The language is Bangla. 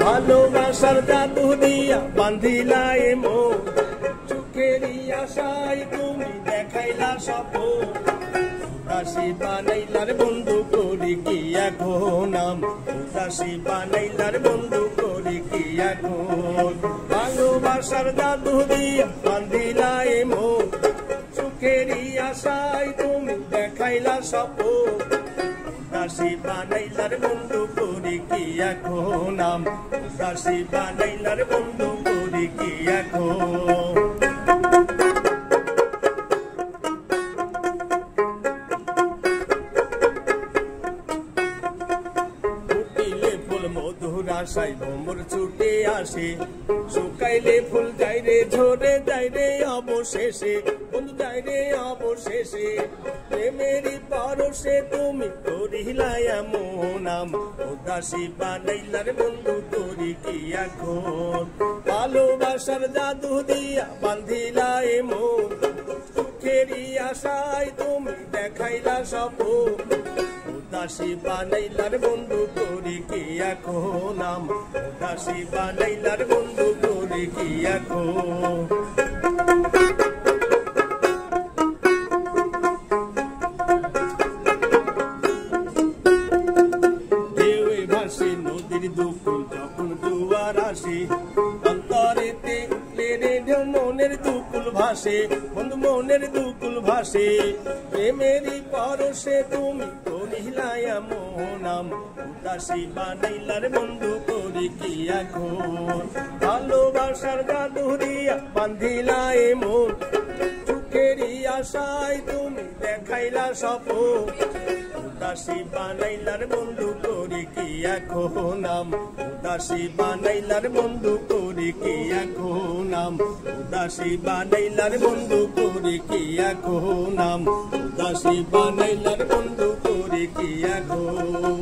ভালোবাসার জাদু দিয়া বান্ধিলা এ মন, চোখেরই আশায় তুমি দেখাইলা স্বপন। উদাসী বানাইলার বন্ধু করি কি এখন নাম, উদাসী বানাইলার বন্ধু করি কি এখন। ভালোবাসার জাদু দিয়া বান্ধিলা এ মন, চোখেরই আশায় তুমি দেখাইলা স্বপন। উদাসী বানাইলার বন্ধু করি কি এখন নাম, উদাসী বানাইলার বন্ধু করি কি এখন। ফুটিলে ফুল মধুর আশায় ভ্রমর ছুটে আসে, শুকাইলে ফুল যাই রে ঝরে যাই রে অবশেষে, বন্ধু যাই রে অবশেষে। প্রেমেরই পরশে তুমি করিলা এমন নাম, উদাসী বানাইলার বন্ধু করি কি এখন। ভালোবাসার জাদু দিয়া বান্ধিলা এ মন, সুখেরই আশায় তুমি দেখাইলা স্বপন। উদাসী বানাইলার বন্ধু করি কি এখন নাম, উদাসী বানাইলার বন্ধু করি কি এখন। ঢেউয়ে ভাসে নদীর দুকুল যখন জোয়ার আসে, অন্তরেতে লেরে ঢেউ মনের দুকুল ভাসে, বন্ধু মনের দুকুল ভাসে। প্রেমেরই পরশে তুমি করিলা এমন নাম, উদাসী বানাইলার বন্ধু করি কি এখন। ভালোবাসার জাদু দিয়া বান্ধিলা এ মন, চোখেরই আশায় তুমি দেখাইলা স্বপন। উদাসী বানাইলার বন্ধু করি কি এখন নাম, উদাসী বানাইলার বন্ধু করি কি এখন নাম, উদাসী বানাইলার বন্ধু করি কি এখন নাম, উদাসী বানাইলার বন্ধু করি কি এখন।